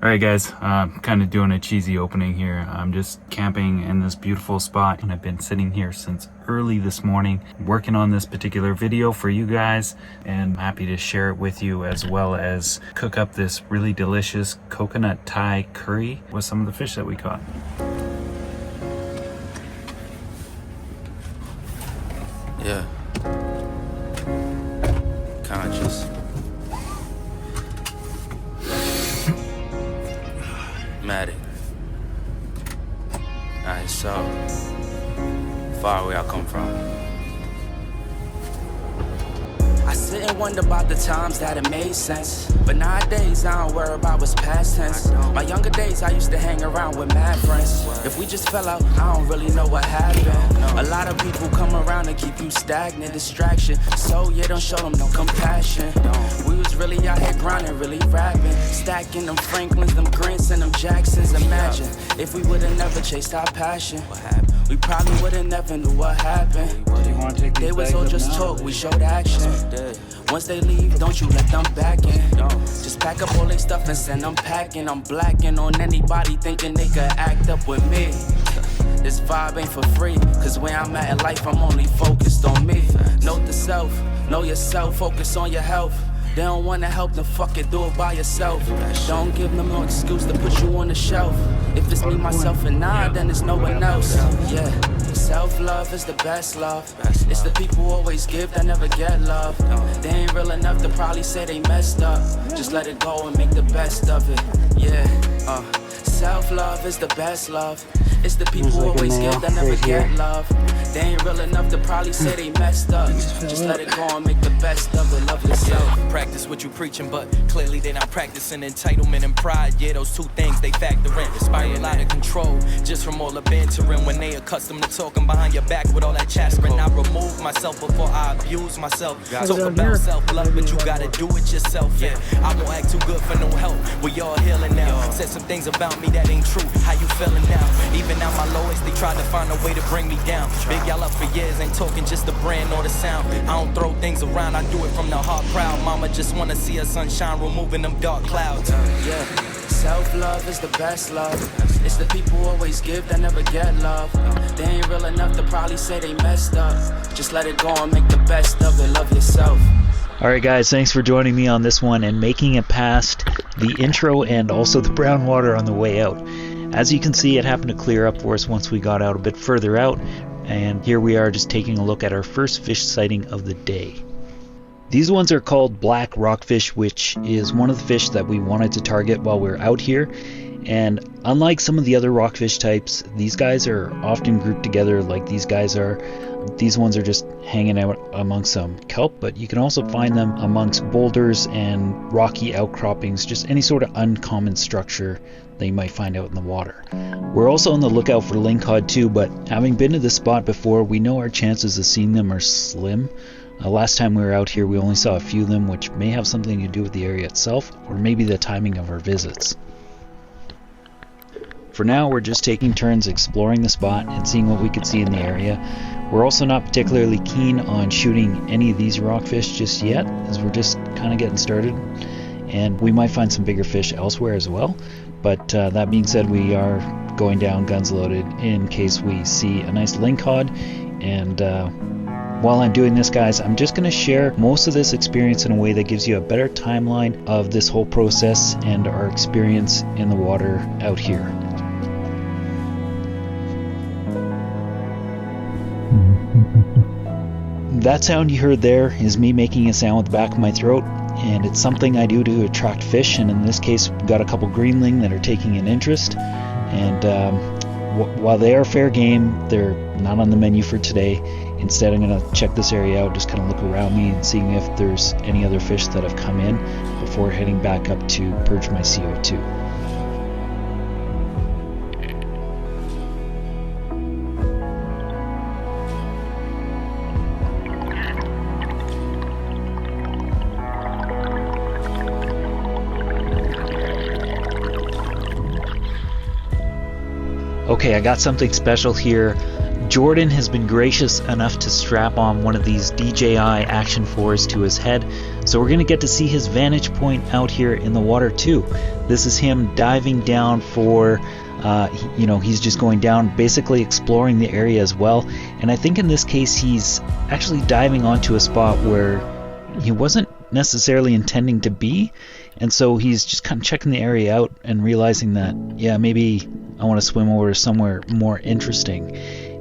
Alright guys, kind of doing a cheesy opening here. I'm just camping in this beautiful spot and I've been sitting here since early this morning working on this particular video for you guys, and I'm happy to share it with you, as well as cook up this really delicious coconut Thai curry with some of the fish that we caught. Yeah. Conscious. Matic. Alright, so far away I come from. I sit and wonder about the times that it made sense, but nowadays I don't worry about what's past tense. My younger days I used to hang around with mad friends. If we just fell out, I don't really know what happened. A lot of people come around and keep you stagnant, distraction. So yeah, don't show them no compassion. We was really out here grinding, really rapping, stacking them Franklins, them Grants, and them Jacksons. Imagine if we would've never chased our passion, we probably would've never knew what happened. They was all just talk, we showed action. Once they leave, don't you let them back in. Just pack up all they stuff and send them packing. I'm blacking on anybody thinking they could act up with me. This vibe ain't for free, cause where I'm at in life, I'm only focused on me. Note the self, know yourself, focus on your health. They don't wanna help, then fuck it, do it by yourself. Don't give them no excuse to put you on the shelf. If it's me, myself, and I, then it's no one else. Yeah, self-love is the best love. It's the people who always give that never get love. They ain't real enough to probably say they messed up. Just let it go and make the best of it. Yeah, self-love is the best love. It's the people who always give that never get love. They ain't real enough to probably say they messed up. Just let it go and make the best of it. Love yourself. Practice what you preaching, but clearly they not practicing entitlement and pride. Yeah, those two things they factor in. Spiral out of control, just from all the bantering. When they accustomed to talking behind your back with all that chattering. I remove myself before I abuse myself. Talk about self-love, but you gotta do it yourself. Yeah, I won't act too good for no help. We all healing now. Said some things about me that ain't true. How you feeling now? Even at my lowest, they tried to find a way to bring me down. Big y'all up for years, ain't talking just the brand or the sound. I don't throw things around, I do it from the heart proud. Mama just wanna see a sunshine, removing them dark clouds. Yeah, self-love is the best love. It's the people who always give that never get love. They ain't real enough to probably say they messed up. Just let it go and make the best of it. Love yourself. Alright guys, thanks for joining me on this one and making it past the intro and also the brown water on the way out. As you can see, it happened to clear up for us once we got out a bit further out, and here we are just taking a look at our first fish sighting of the day. These ones are called black rockfish, which is one of the fish that we wanted to target while we're out here. And unlike some of the other rockfish types, these guys are often grouped together like these guys are. These ones are just hanging out amongst some kelp, but you can also find them amongst boulders and rocky outcroppings, just any sort of uncommon structure that you might find out in the water. We're also on the lookout for lingcod too, but having been to this spot before, we know our chances of seeing them are slim. Last time we were out here, we only saw a few of them, which may have something to do with the area itself, or maybe the timing of our visits. For now, we're just taking turns exploring the spot and seeing what we could see in the area. We're also not particularly keen on shooting any of these rockfish just yet, as we're just kind of getting started, and we might find some bigger fish elsewhere as well. But that being said, we are going down guns loaded in case we see a nice lingcod. And while I'm doing this, guys, I'm just going to share most of this experience in a way that gives you a better timeline of this whole process and our experience in the water out here. That sound you heard there is me making a sound with the back of my throat, and it's something I do to attract fish, and in this case we've got a couple greenling that are taking an interest, and while they are fair game, they're not on the menu for today. Instead, I'm going to check this area out, just kind of look around me and seeing if there's any other fish that have come in before heading back up to purge my CO2. Okay, I got something special here. Jordan has been gracious enough to strap on one of these DJI Action 4s to his head, so we're going to get to see his vantage point out here in the water too. This is him diving down for, he's just going down, basically exploring the area as well. And I think in this case he's actually diving onto a spot where he wasn't necessarily intending to be, and so he's just kind of checking the area out and realizing that, yeah, maybe I want to swim over to somewhere more interesting.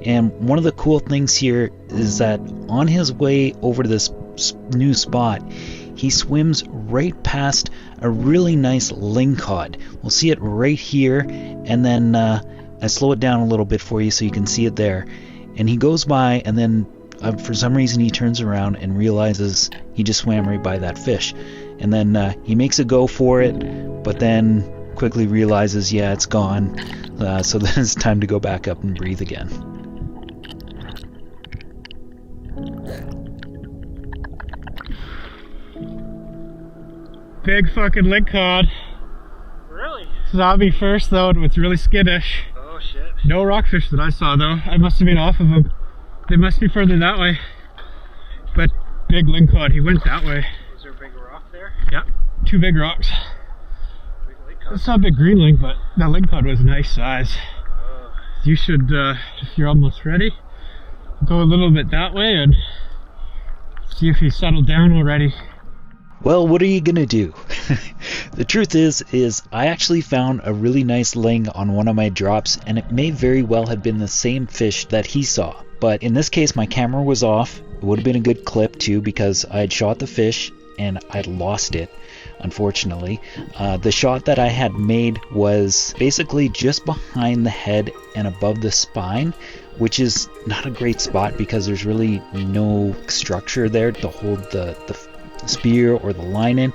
And one of the cool things here is that on his way over to this new spot, he swims right past a really nice lingcod. We'll see it right here, and then I slow it down a little bit for you so you can see it there. And he goes by, and then for some reason he turns around and realizes he just swam right by that fish. And then he makes a go for it, but then quickly realizes, yeah, it's gone. So then it's time to go back up and breathe again. Big fucking lingcod. Really? Zombie first though, and it's really skittish. Oh shit. No rockfish that I saw though. I must have been off of them. They must be further that way. But big lingcod, he went that way. Is there a big rock there? Yeah, 2 big rocks. Big lingcod. It's not a big green ling, but that lingcod was a nice size. You should, if you're almost ready, go a little bit that way and see if he's settled down already. Well, what are you gonna do? The truth is I actually found a really nice ling on one of my drops, and it may very well have been the same fish that he saw. But in this case, my camera was off. It would have been a good clip too, because I had shot the fish and I'd lost it, unfortunately. The shot that I had made was basically just behind the head and above the spine, which is not a great spot because there's really no structure there to hold the spear or the line in,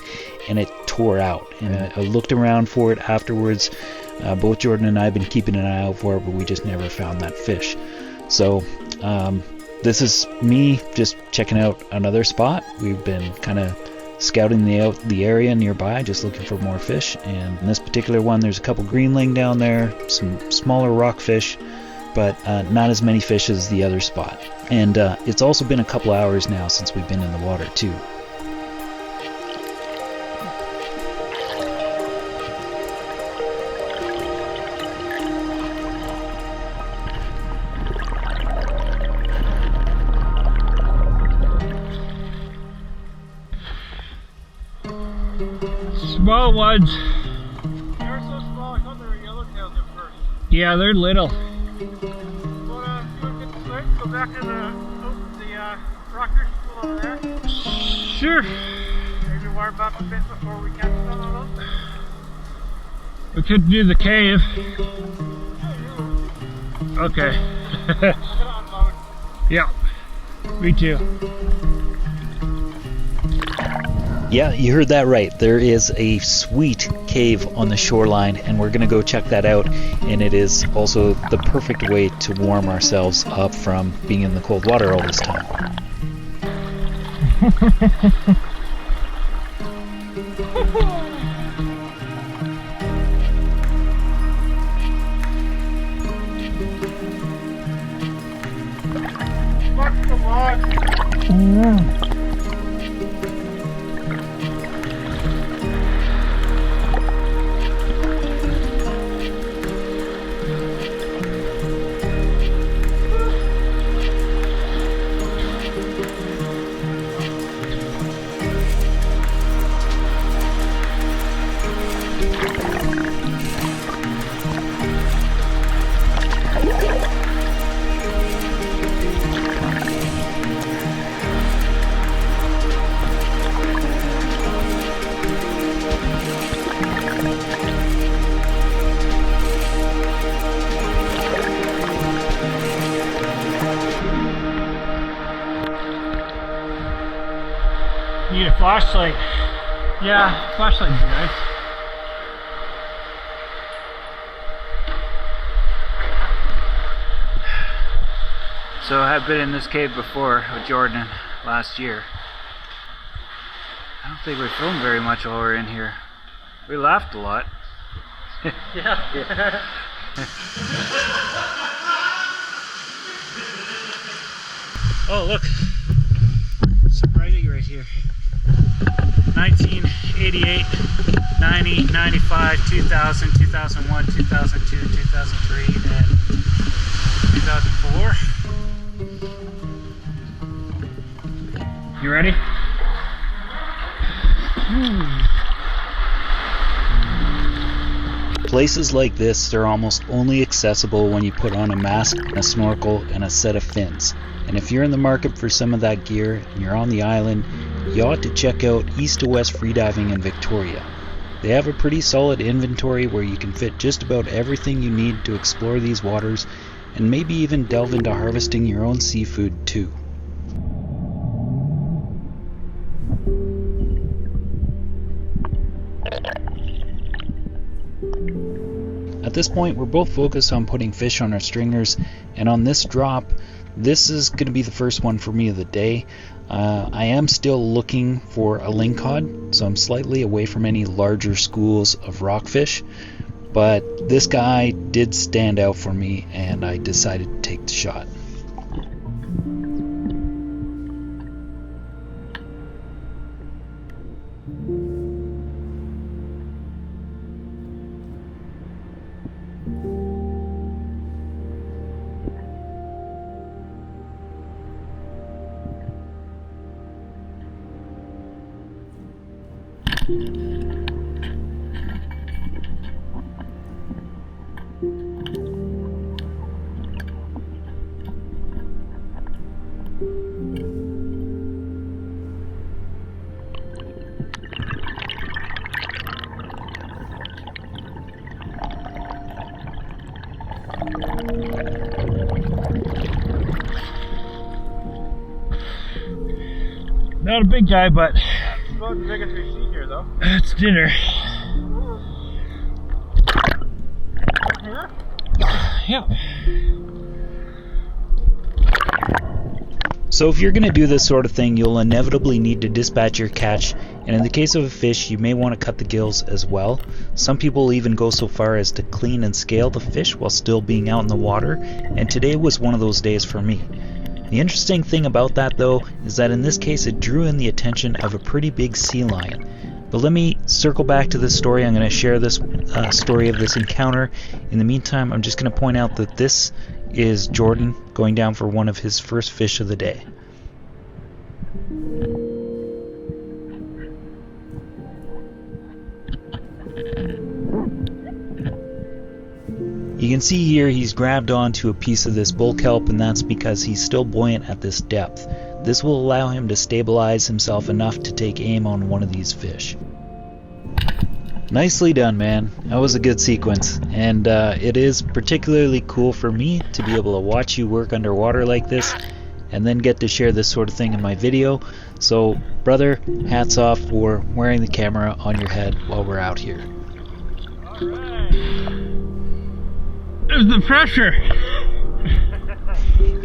and it tore out. And I looked around for it afterwards. Both Jordan and I have been keeping an eye out for it, but we just never found that fish. So this is me just checking out another spot. We've been kind of scouting the area nearby, just looking for more fish. And in this particular one, there's a couple greenling down there, some smaller rockfish, but not as many fish as the other spot. And it's also been a couple hours now since we've been in the water too. Small ones. They're so small, I thought they were yellowtails at first. Yeah, they're little. You wanna get the switch? Go back to the rockers over there? Sure. Maybe warm up a bit before we catch some of those? We could do the cave. Okay. Yeah, me too. Yeah, you heard that right. There is a sweet cave on the shoreline, and we're going to go check that out. And it is also the perfect way to warm ourselves up from being in the cold water all this time. Fuck the log. Need a flashlight. Yeah, flashlight would be nice. So I've been in this cave before with Jordan last year. I don't think we filmed very much while we were in here. We laughed a lot. Yeah. Oh, look. Some writing right here. 1988, 90, 95, 2000, 2001, 2002, 2003, and 2004. You ready? Places like this are almost only accessible when you put on a mask, a snorkel, and a set of fins. And if you're in the market for some of that gear and you're on the island, you ought to check out East to West Freediving in Victoria. They have a pretty solid inventory where you can fit just about everything you need to explore these waters, and maybe even delve into harvesting your own seafood too. At this point, we're both focused on putting fish on our stringers, and on this drop, this is going to be the first one for me of the day. I am still looking for a lingcod, so I'm slightly away from any larger schools of rockfish, but this guy did stand out for me, and I decided to take the shot. Not a big guy, but It's about the biggest we've seen here, though. it's dinner. Here? Yeah. So if you're going to do this sort of thing, you'll inevitably need to dispatch your catch, and in the case of a fish, you may want to cut the gills as well. Some people even go so far as to clean and scale the fish while still being out in the water, and today was one of those days for me. The interesting thing about that though is that in this case it drew in the attention of a pretty big sea lion. But let me circle back to this story. I'm going to share this story of this encounter. In the meantime, I'm just going to point out that this is Jordan going down for one of his first fish of the day. You can see here he's grabbed onto a piece of this bull kelp, and that's because he's still buoyant at this depth. This will allow him to stabilize himself enough to take aim on one of these fish. Nicely done, man. That was a good sequence, and it is particularly cool for me to be able to watch you work underwater like this and then get to share this sort of thing in my video. So, brother, hats off for wearing the camera on your head while we're out here. There's the pressure.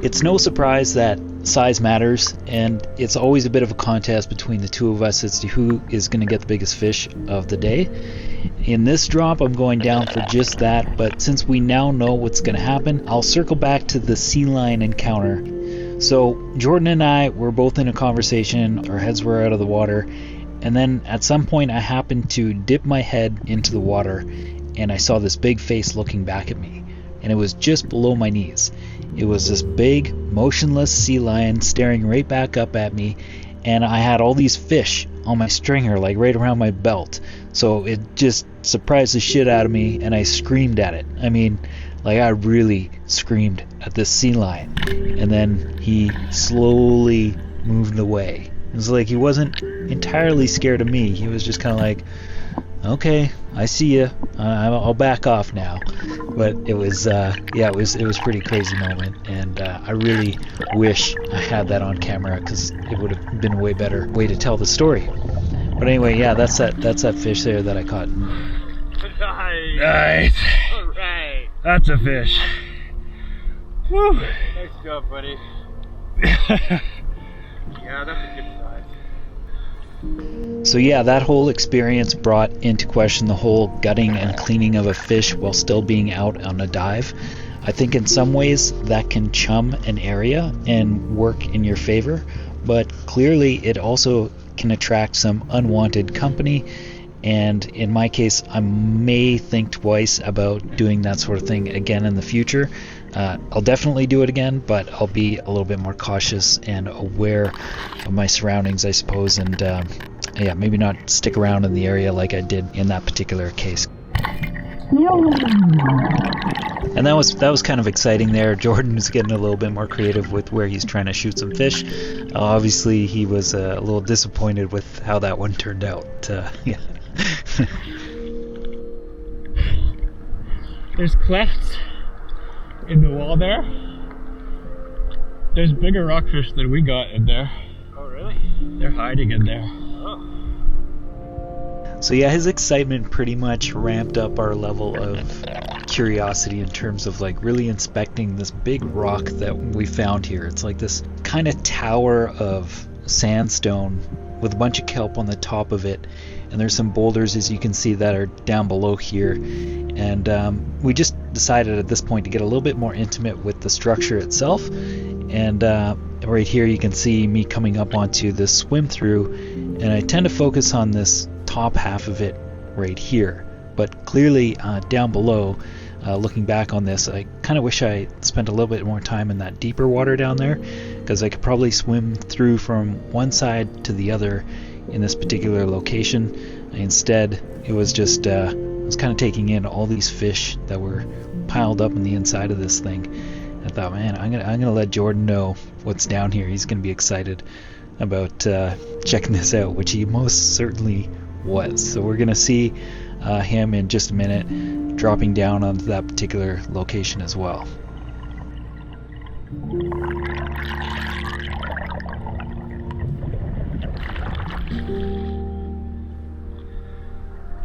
It's no surprise that size matters, and it's always a bit of a contest between the two of us as to who is going to get the biggest fish of the day. In this drop, I'm going down for just that, but since we now know what's going to happen, I'll circle back to the sea lion encounter. So Jordan and I were both in a conversation, our heads were out of the water, and then at some point I happened to dip my head into the water, and I saw this big face looking back at me, and it was just below my knees. It was this big, motionless sea lion staring right back up at me, and I had all these fish on my stringer, like right around my belt. So it just surprised the shit out of me, and I screamed at it. I mean, like I really screamed at this sea lion. And then he slowly moved away. It was like he wasn't entirely scared of me. He was just kind of like, okay, I see you. I'll back off now. But it was, it was a pretty crazy moment, and I really wish I had that on camera because it would have been a way better way to tell the story. But anyway, yeah, that's that fish there that I caught. Nice. All right. That's a fish. Woo. Nice job, buddy. Yeah, that's a good size. So yeah, that whole experience brought into question the whole gutting and cleaning of a fish while still being out on a dive. I think in some ways that can chum an area and work in your favor, but clearly it also can attract some unwanted company, and in my case I may think twice about doing that sort of thing again in the future. I'll definitely do it again, but I'll be a little bit more cautious and aware of my surroundings, I suppose, and yeah, maybe not stick around in the area like I did in that particular case. And that was kind of exciting there. Jordan was getting a little bit more creative with where he's trying to shoot some fish. Obviously, he was a little disappointed with how that one turned out. Yeah. There's clefts in the wall there. There's bigger rockfish than we got in there. Oh, really? They're hiding in there. Oh. So yeah, his excitement pretty much ramped up our level of curiosity in terms of like really inspecting this big rock that we found here. It's like this kind of tower of sandstone with a bunch of kelp on the top of it, and there's some boulders, as you can see, that are down below here. And we just decided at this point to get a little bit more intimate with the structure itself. And right here you can see me coming up onto this swim through, and I tend to focus on this top half of it right here, but clearly down below, looking back on this, I kind of wish I spent a little bit more time in that deeper water down there, because I could probably swim through from one side to the other in this particular location. Instead, it was just I was kind of taking in all these fish that were piled up in the inside of this thing. I thought, man, I'm gonna let Jordan know what's down here. He's gonna be excited about checking this out, which he most certainly was. So we're gonna see him in just a minute dropping down onto that particular location as well.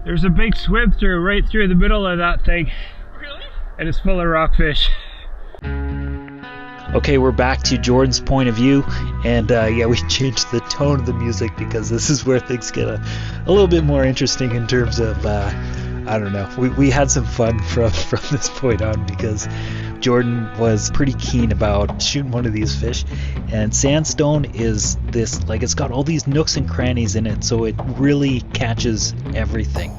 There's a big swim through right through the middle of that thing. Really? And it's full of rockfish. Okay, we're back to Jordan's point of view, and yeah, we changed the tone of the music because this is where things get a little bit more interesting in terms of, I don't know, we had some fun from this point on, because Jordan was pretty keen about shooting one of these fish, and sandstone is this, like, it's got all these nooks and crannies in it, so it really catches everything,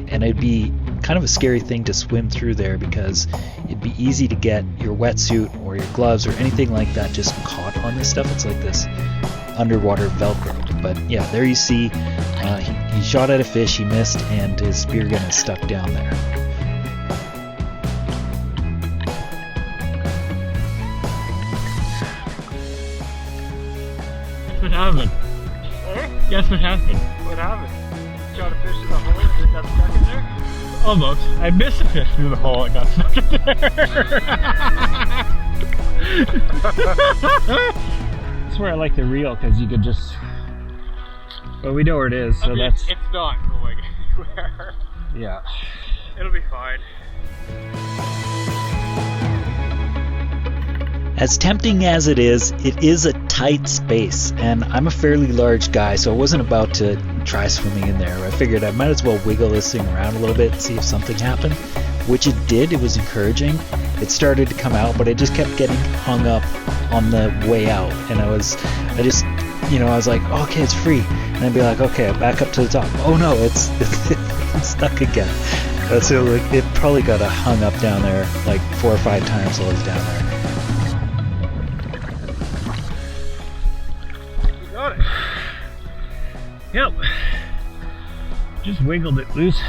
and it'd be kind of a scary thing to swim through there, because it'd be easy to get your wetsuit or your gloves or anything like that just caught on this stuff. It's like this underwater Velcro. But yeah, there you see, he shot at a fish, he missed, and his spear gun is stuck down there. Guess what happened? Hey? Guess what happened? What happened? Shot a fish in the hole and it got stuck in there? Almost. I missed a fish through the hole. It got stuck in there. That's where I like the reel, because you could just. Well, we know where it is, so that's. It's not going anywhere. Yeah. It'll be fine. As tempting as it is a tight space, and I'm a fairly large guy, so I wasn't about to try swimming in there. I figured I might as well wiggle this thing around a little bit and see if something happened, which it did. It was encouraging. It started to come out, but it just kept getting hung up on the way out, and I was like, oh, okay, it's free, and I'd be like, okay, back up to the top. Oh no, it's stuck again. So it probably got hung up down there like 4 or 5 times while I was down there. Got it. Yep. Just wiggled it loose.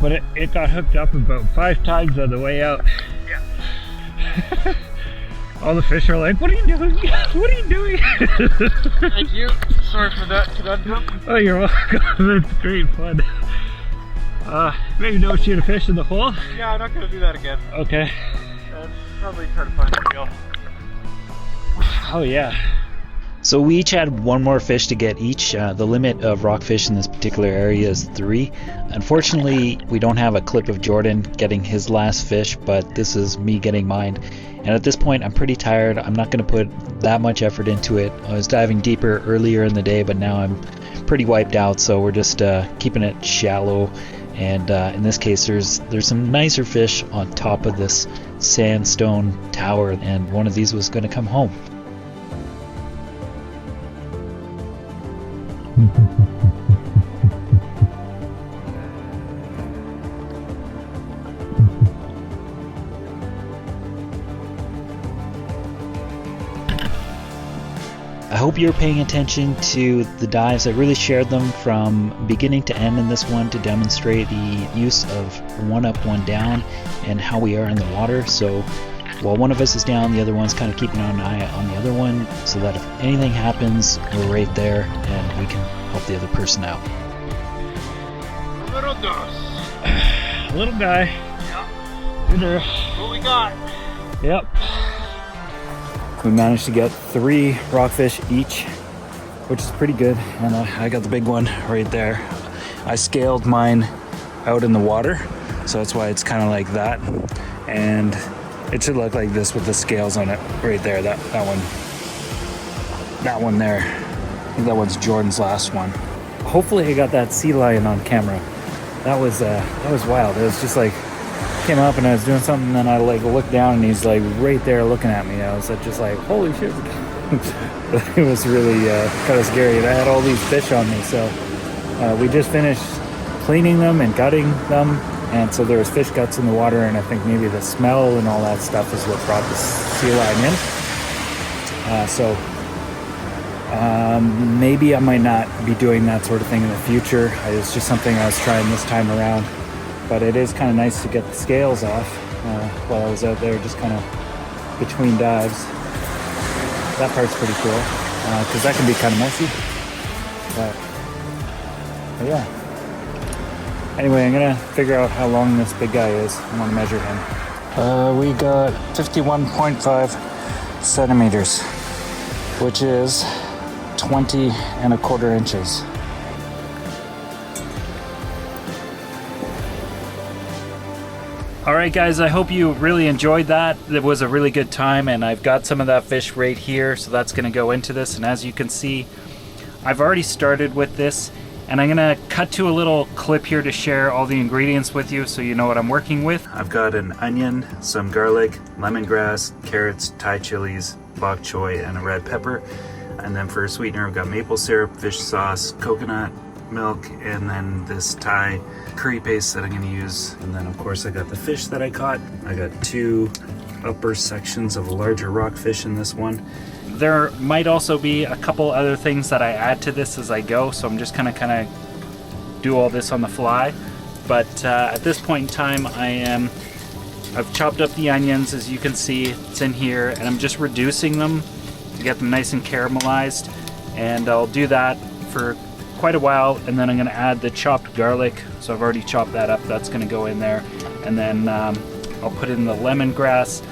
But it got hooked up about 5 times on the way out. Yeah. All the fish are like, what are you doing? What are you doing? Thank you. Sorry for that conundrum. Oh, you're welcome. It's great fun. Maybe don't shoot a fish in the hole. Yeah, I'm not going to do that again. Okay. Probably try to find a reel. Oh, yeah. So we each had 1 more fish to get each. The limit of rockfish in this particular area is 3. Unfortunately, we don't have a clip of Jordan getting his last fish, but this is me getting mine. And at this point, I'm pretty tired. I'm not going to put that much effort into it. I was diving deeper earlier in the day, but now I'm pretty wiped out, so we're just keeping it shallow And in this case, there's some nicer fish on top of this sandstone tower, and one of these was going to come home. I hope you're paying attention to the dives. I really shared them from beginning to end in this one to demonstrate the use of one up, one down, and how we are in the water. So while one of us is down, the other one's kind of keeping an eye on the other one, so that if anything happens, we're right there and we can help the other person out. Little dose. Little guy. Yep. Good there. What we got? Yep. We managed to get 3 rockfish each, which is pretty good. And I got the big one right there. I scaled mine out in the water, so that's why it's kind of like that. And it should look like this with the scales on it right there. That one there. I think that one's Jordan's last one. Hopefully I got that sea lion on camera. That was wild. It was just like, came up and I was doing something, and then I like looked down and he's like right there looking at me. I was just like, holy shit. It was really kind of scary, and I had all these fish on me. So we just finished cleaning them and gutting them, and so there was fish guts in the water, and I think maybe the smell and all that stuff is what brought the sea lion in. Maybe I might not be doing that sort of thing in the future. It's just something I was trying this time around. But it is kind of nice to get the scales off while I was out there, just kind of between dives. That part's pretty cool, because that can be kind of messy. But yeah. Anyway, I'm gonna figure out how long this big guy is. I want to measure him. We got 51.5 centimeters, which is 20.25 inches. Alright guys, I hope you really enjoyed that. It was a really good time, and I've got some of that fish right here, so that's going to go into this. And as you can see, I've already started with this, and I'm going to cut to a little clip here to share all the ingredients with you so you know what I'm working with. I've got an onion, some garlic, lemongrass, carrots, Thai chilies, bok choy, and a red pepper. And then for a sweetener, I've got maple syrup, fish sauce, coconut milk, and then this Thai curry paste that I'm going to use. And then of course I got the fish that I caught. I got 2 upper sections of a larger rockfish in this one. There might also be a couple other things that I add to this as I go, so I'm just kind of do all this on the fly. But at this point in time, I've chopped up the onions, as you can see. It's in here, and I'm just reducing them to get them nice and caramelized. And I'll do that for quite a while, and then I'm going to add the chopped garlic. So I've already chopped that up. That's going to go in there. And then I'll put in the lemongrass,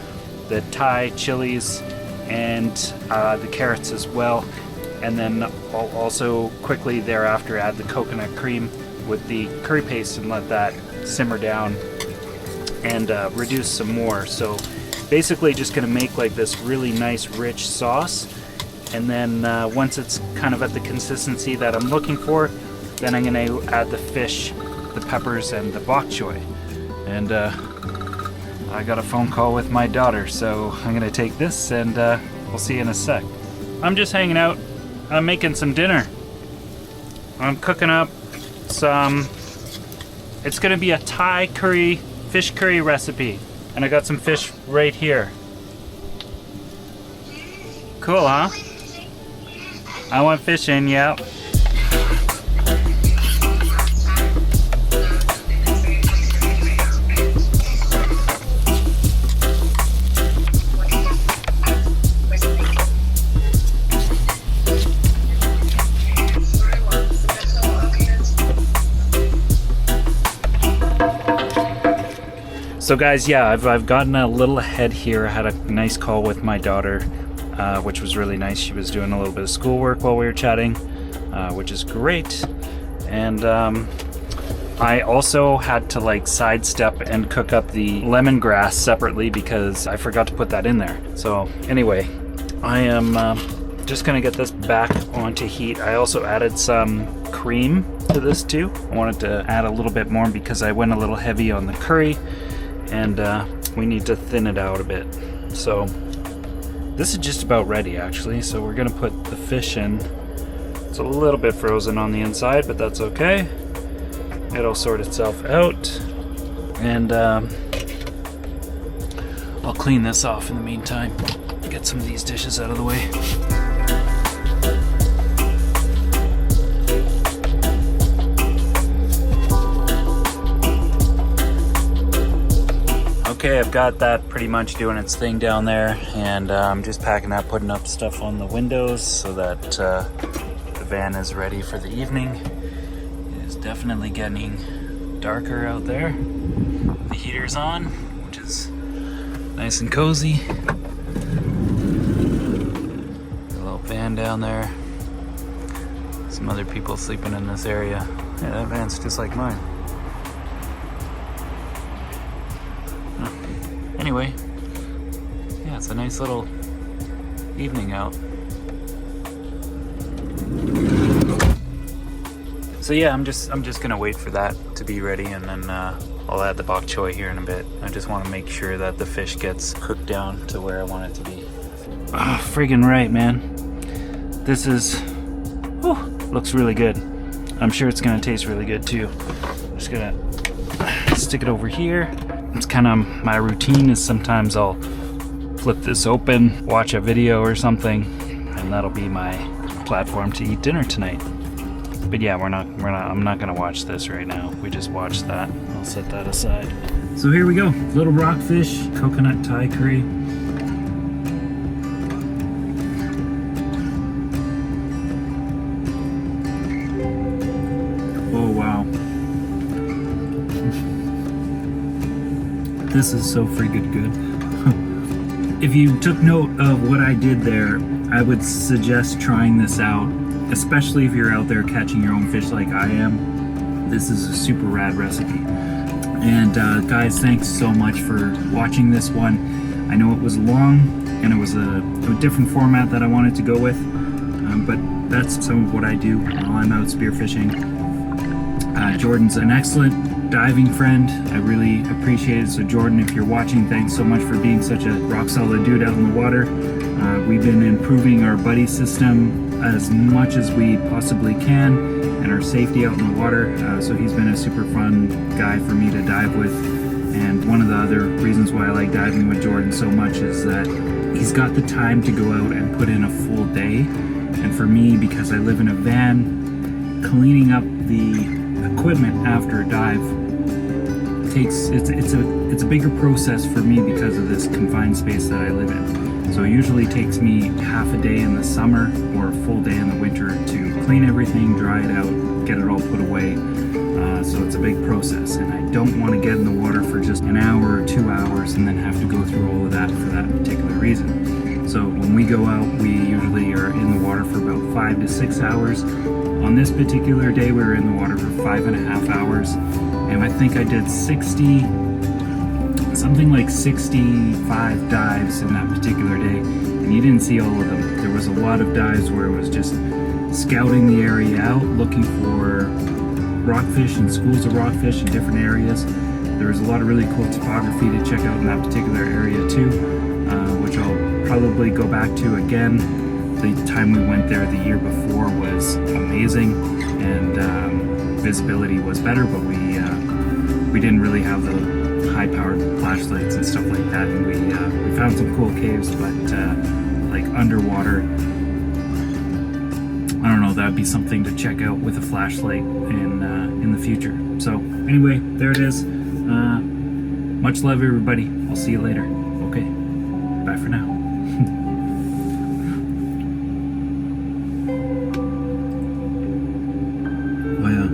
the Thai chilies, and the carrots as well. And then I'll also quickly thereafter add the coconut cream with the curry paste and let that simmer down and reduce some more. So basically just going to make like this really nice rich sauce. And then once it's kind of at the consistency that I'm looking for, then I'm going to add the fish, the peppers, and the bok choy. And I got a phone call with my daughter, so I'm going to take this, and we'll see you in a sec. I'm just hanging out. I'm making some dinner. I'm cooking up some... It's going to be a Thai curry, fish curry recipe. And I got some fish right here. Cool, huh? I went fishing, yep. So guys, yeah, I've gotten a little ahead here. I had a nice call with my daughter, which was really nice. She was doing a little bit of schoolwork while we were chatting, which is great. And I also had to like sidestep and cook up the lemongrass separately because I forgot to put that in there. So anyway, I am just gonna get this back onto heat. I also added some cream to this too. I wanted to add a little bit more because I went a little heavy on the curry, and we need to thin it out a bit. So this is just about ready actually, so we're gonna put the fish in. It's a little bit frozen on the inside, but that's okay. It'll sort itself out, and I'll clean this off in the meantime. Get some of these dishes out of the way. Okay, I've got that pretty much doing its thing down there, and I'm just packing up, putting up stuff on the windows so that the van is ready for the evening. It is definitely getting darker out there. The heater's on, which is nice and cozy. A little van down there. Some other people sleeping in this area. Yeah, that van's just like mine. Anyway, yeah, it's a nice little evening out. So yeah, I'm just gonna wait for that to be ready, and then I'll add the bok choy here in a bit. I just want to make sure that the fish gets cooked down to where I want it to be. Ah, friggin' right, man. This is, whew, looks really good. I'm sure it's gonna taste really good too. I'm just gonna stick it over here. It's kind of my routine is sometimes I'll flip this open, watch a video or something, and that'll be my platform to eat dinner tonight. But yeah, I'm not gonna watch this right now. We just watched that. I'll set that aside. So here we go. Little rockfish, coconut Thai curry. Oh wow. This is so freaking good. If you took note of what I did there, I would suggest trying this out, especially if you're out there catching your own fish like I am. This is a super rad recipe. And guys, thanks so much for watching this one. I know it was long, and it was a different format that I wanted to go with, but that's some of what I do while I'm out spearfishing. Jordan's an excellent diving friend. I really appreciate it. So Jordan, if you're watching, thanks so much for being such a rock solid dude out in the water. We've been improving our buddy system as much as we possibly can, and our safety out in the water. So he's been a super fun guy for me to dive with. And one of the other reasons why I like diving with Jordan so much is that he's got the time to go out and put in a full day. And for me, because I live in a van, cleaning up the equipment after a dive it's a bigger process for me because of this confined space that I live in. So it usually takes me half a day in the summer or a full day in the winter to clean everything, dry it out, get it all put away. So it's a big process, and I don't want to get in the water for just an hour or 2 hours and then have to go through all of that for that particular reason. So when we go out, we usually are in the water for about 5 to 6 hours. On this particular day, we were in the water for 5.5 hours, and I think I did something like 65 dives in that particular day, and you didn't see all of them. There was a lot of dives where it was just scouting the area out, looking for rockfish and schools of rockfish in different areas. There was a lot of really cool topography to check out in that particular area too, which I'll probably go back to again. The time we went there the year before was amazing, and visibility was better, but we didn't really have the high-powered flashlights and stuff like that. And we found some cool caves, but like underwater, I don't know, that'd be something to check out with a flashlight in the future. So anyway, there it is. Much love, everybody. I'll see you later. Okay, bye for now. Oh yeah.